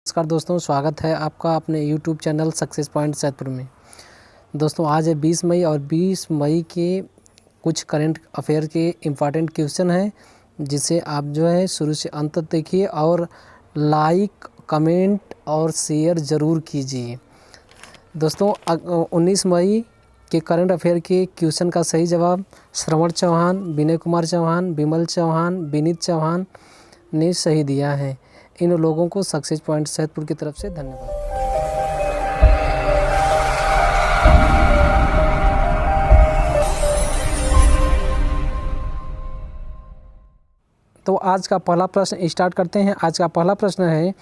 नमस्कार दोस्तों, स्वागत है आपका अपने YouTube channel success point Saidpur में। दोस्तों आज है 20 मई और 20 मई के कुछ करंट अफेयर के इम्पॉर्टेंट क्वेश्चन हैं, जिसे आप जो है शुरू से अंत तक देखिए और लाइक, कमेंट और शेयर ज़रूर कीजिए। दोस्तों 19 मई के करंट अफेयर के क्वेश्चन का सही जवाब श्रवण चौहान, विनय कुमार चौहान, विमल चौहान, विनीत चौहान ने सही दिया है। इन लोगों को सक्सेस पॉइंट सैदपुर की तरफ से धन्यवाद। तो आज का पहला प्रश्न स्टार्ट करते हैं। आज का पहला प्रश्न है,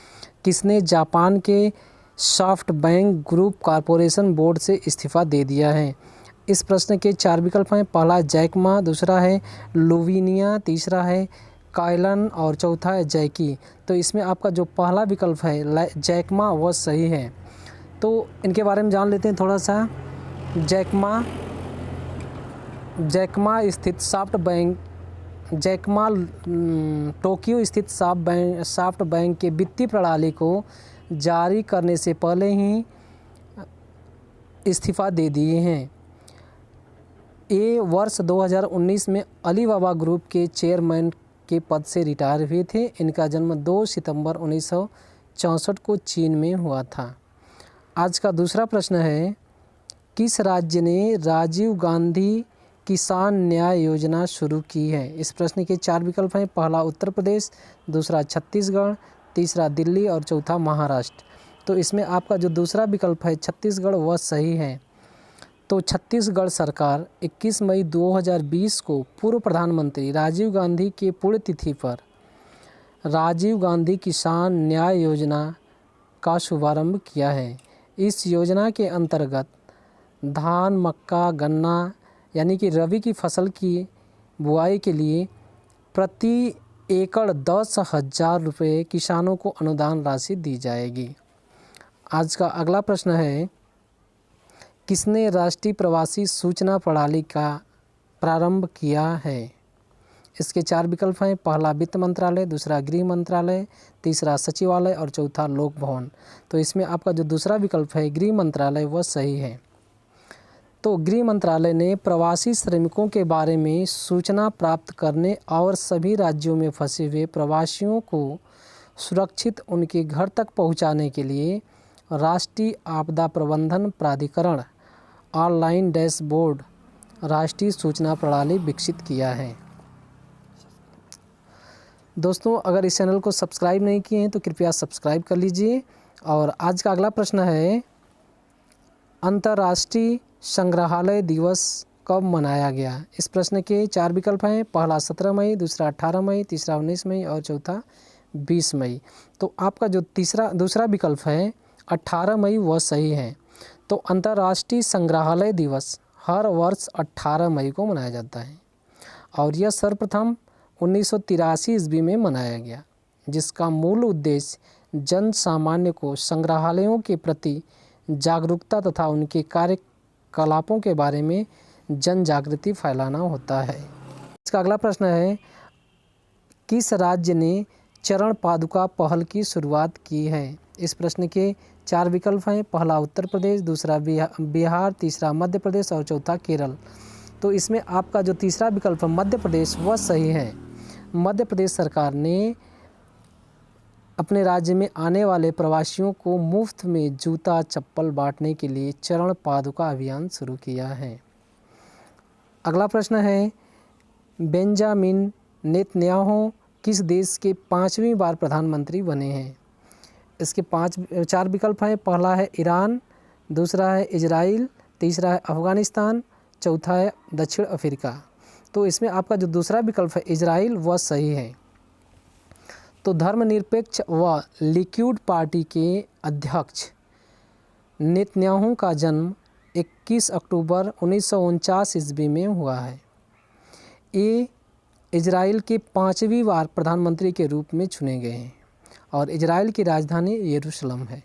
किसने जापान के soft bank group corporation board से इस्तीफा दे दिया है? इस प्रश्न के 4 विकल्प हैं। पहला जैक मा, दूसरा है लुविनिया, तीसरा है कायलन और चौथा है जैकी। तो इसमें आपका जो पहला विकल्प है जैक मा वह सही है। तो इनके बारे में जान लेते हैं थोड़ा सा। जैक मा स्थित सॉफ्ट बैंक टोक्यो स्थित सॉफ्ट बैंक के वित्तीय प्रणाली को जारी करने से पहले ही इस्तीफा दे दिए हैं। ये वर्ष 2019 में अलीबाबा ग्रुप के चेयरमैन के पद से रिटायर हुए थे। इनका जन्म 2 सितंबर 1964 को चीन में हुआ था। आज का दूसरा प्रश्न है, किस राज्य ने राजीव गांधी किसान न्याय योजना शुरू की है? इस प्रश्न के 4 विकल्प हैं। पहला उत्तर प्रदेश, दूसरा छत्तीसगढ़, तीसरा दिल्ली और चौथा महाराष्ट्र। तो इसमें आपका जो दूसरा विकल्प है छत्तीसगढ़ वह सही है। तो छत्तीसगढ़ सरकार 21 मई 2020 को पूर्व प्रधानमंत्री राजीव गांधी के पुण्यतिथि पर राजीव गांधी किसान न्याय योजना का शुभारंभ किया है। इस योजना के अंतर्गत धान, मक्का, गन्ना यानी कि रबी की फसल की बुआई के लिए प्रति एकड़ 10,000 रुपये किसानों को अनुदान राशि दी जाएगी। आज का अगला प्रश्न है, किसने राष्ट्रीय प्रवासी सूचना प्रणाली का प्रारंभ किया है? इसके 4 विकल्प हैं। पहला वित्त मंत्रालय, दूसरा गृह मंत्रालय, तीसरा सचिवालय और चौथा लोक भवन। तो इसमें आपका जो दूसरा विकल्प है गृह मंत्रालय वह सही है। तो गृह मंत्रालय ने प्रवासी श्रमिकों के बारे में सूचना प्राप्त करने और सभी राज्यों में फंसे हुए प्रवासियों को सुरक्षित उनके घर तक पहुंचाने के लिए राष्ट्रीय आपदा प्रबंधन प्राधिकरण ऑनलाइन डैशबोर्ड राष्ट्रीय सूचना प्रणाली विकसित किया है। दोस्तों अगर इस चैनल को सब्सक्राइब नहीं किए हैं तो कृपया सब्सक्राइब कर लीजिए। और आज का अगला प्रश्न है, अंतर्राष्ट्रीय संग्रहालय दिवस कब मनाया गया? इस प्रश्न के 4 विकल्प हैं। पहला 17 मई, दूसरा 18 मई, तीसरा 19 मई और चौथा 20 मई। तो आपका जो दूसरा विकल्प है 18 मई वह सही है। तो अंतर्राष्ट्रीय संग्रहालय दिवस हर वर्ष 18 मई को मनाया जाता है और यह सर्वप्रथम 1983 ईस्वी में मनाया गया, जिसका मूल उद्देश्य जन सामान्य को संग्रहालयों के प्रति जागरूकता तथा उनके कार्यकलापों के बारे में जन जागृति फैलाना होता है। इसका अगला प्रश्न है, किस राज्य ने चरण पादुका पहल की शुरुआत की है? इस प्रश्न के 4 विकल्प हैं। पहला उत्तर प्रदेश, दूसरा बिहार, तीसरा मध्य प्रदेश और चौथा केरल। तो इसमें आपका जो तीसरा विकल्प है मध्य प्रदेश वह सही है। मध्य प्रदेश सरकार ने अपने राज्य में आने वाले प्रवासियों को मुफ्त में जूता चप्पल बांटने के लिए चरण पादुका अभियान शुरू किया है। अगला प्रश्न है, बेंजामिन नेतन्याहू किस देश के 5वीं बार प्रधानमंत्री बने हैं? इसके 4 विकल्प हैं। पहला है ईरान, दूसरा है इजराइल, तीसरा है अफ़गानिस्तान, चौथा है दक्षिण अफ्रीका। तो इसमें आपका जो दूसरा विकल्प है इजराइल वह सही है। तो धर्मनिरपेक्ष व लिक्यूड पार्टी के अध्यक्ष नेतन्याहू का जन्म 21 अक्टूबर 1949 ईस्वी में हुआ है। ये इजराइल के 5वीं बार प्रधानमंत्री के रूप में चुने गए हैं और इजराइल की राजधानी यरूशलेम है।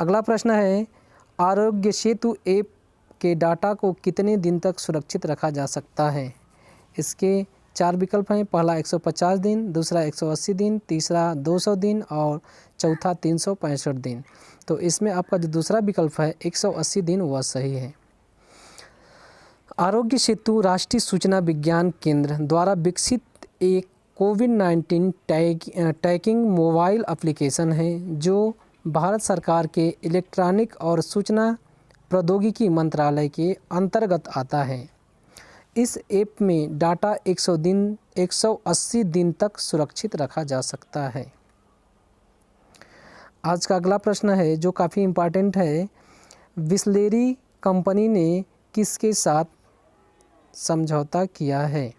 अगला प्रश्न है, आरोग्य सेतु ऐप के डाटा को कितने दिन तक सुरक्षित रखा जा सकता है? इसके 4 विकल्प हैं। पहला 150 दिन, दूसरा 180 दिन, तीसरा 200 दिन और चौथा 365 दिन। तो इसमें आपका जो दूसरा विकल्प है 180 दिन वह सही है। आरोग्य सेतु राष्ट्रीय सूचना विज्ञान केंद्र द्वारा विकसित एक कोविड-19 ट्रैकिंग मोबाइल एप्लीकेशन है जो भारत सरकार के इलेक्ट्रॉनिक और सूचना प्रौद्योगिकी मंत्रालय के अंतर्गत आता है। इस ऐप में डाटा 180 दिन तक सुरक्षित रखा जा सकता है। आज का अगला प्रश्न है जो काफ़ी इम्पॉर्टेंट है। बिसलेरी कंपनी ने किसके साथ समझौता किया है?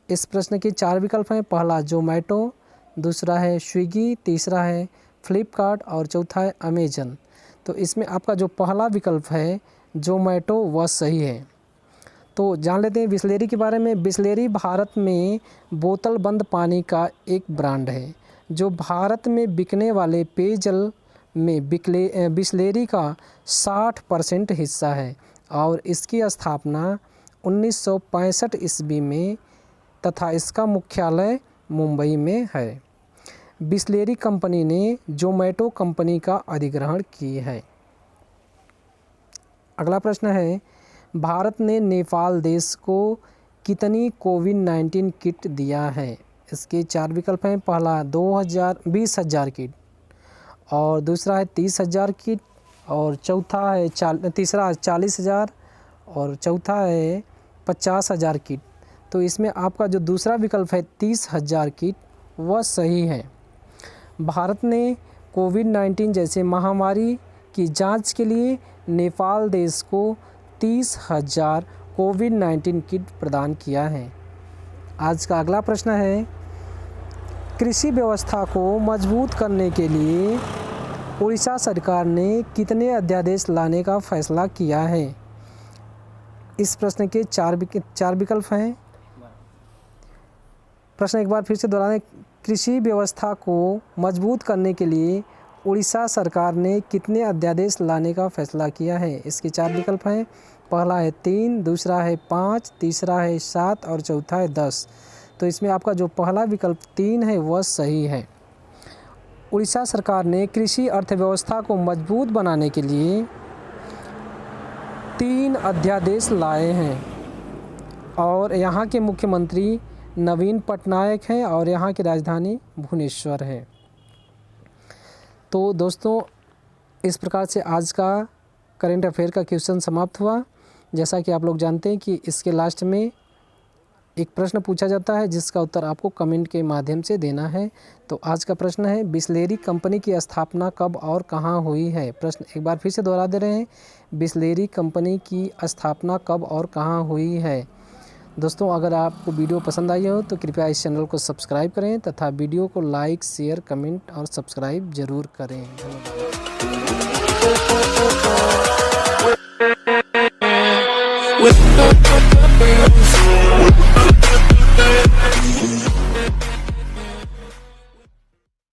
इस प्रश्न के 4 विकल्प हैं। पहला जोमेटो, दूसरा है स्विगी, तीसरा है फ्लिपकार्ट और चौथा है अमेजन। तो इसमें आपका जो पहला विकल्प है जोमेटो वह सही है। तो जान लेते हैं बिसलेरी के बारे में। बिसलेरी भारत में बोतल बंद पानी का एक ब्रांड है जो भारत में बिकने वाले पेयजल में बिसलेरी का 60% हिस्सा है और इसकी स्थापना 1965 ईस्वी में तथा इसका मुख्यालय मुंबई में है। बिसलेरी कंपनी ने जोमेटो कंपनी का अधिग्रहण की है। अगला प्रश्न है भारत ने नेपाल देश को कितनी कोविड-19 किट दिया है? इसके 4 विकल्प हैं। पहला 20,000 किट और दूसरा है 30,000 किट और चौथा है तीसरा 40,000 और चौथा है 50,000 किट। तो इसमें आपका जो दूसरा विकल्प है 30,000 किट वह सही है। भारत ने कोविड-19 जैसे महामारी की जांच के लिए नेपाल देश को 30,000 कोविड-19 किट प्रदान किया है। आज का अगला प्रश्न है कृषि व्यवस्था को मजबूत करने के लिए उड़ीसा सरकार ने कितने अध्यादेश लाने का फैसला किया है? इस प्रश्न के 4 विकल्प हैं। प्रश्न एक बार फिर से दोहरा दें। कृषि व्यवस्था को मजबूत करने के लिए उड़ीसा सरकार ने कितने अध्यादेश लाने का फैसला किया है? इसके 4 विकल्प हैं। पहला है 3, दूसरा है 5, तीसरा है 7 और चौथा है 10। तो इसमें आपका जो पहला विकल्प 3 है वह सही है। उड़ीसा सरकार ने कृषि अर्थव्यवस्था को मजबूत बनाने के लिए 3 अध्यादेश लाए हैं और यहाँ के मुख्यमंत्री नवीन पटनायक हैं और यहाँ की राजधानी भुवनेश्वर है। तो दोस्तों इस प्रकार से आज का करंट अफेयर का क्वेश्चन समाप्त हुआ। जैसा कि आप लोग जानते हैं कि इसके लास्ट में एक प्रश्न पूछा जाता है जिसका उत्तर आपको कमेंट के माध्यम से देना है। तो आज का प्रश्न है बिसलेरी कंपनी की स्थापना कब और कहाँ हुई है? प्रश्न एक बार फिर से दोहरा दे रहे हैं। बिसलेरी कंपनी की स्थापना कब और कहाँ हुई है? दोस्तों अगर आपको वीडियो पसंद आई हो तो कृपया इस चैनल को सब्सक्राइब करें तथा वीडियो को लाइक, शेयर, कमेंट और सब्सक्राइब ज़रूर करें। धन्यवाद।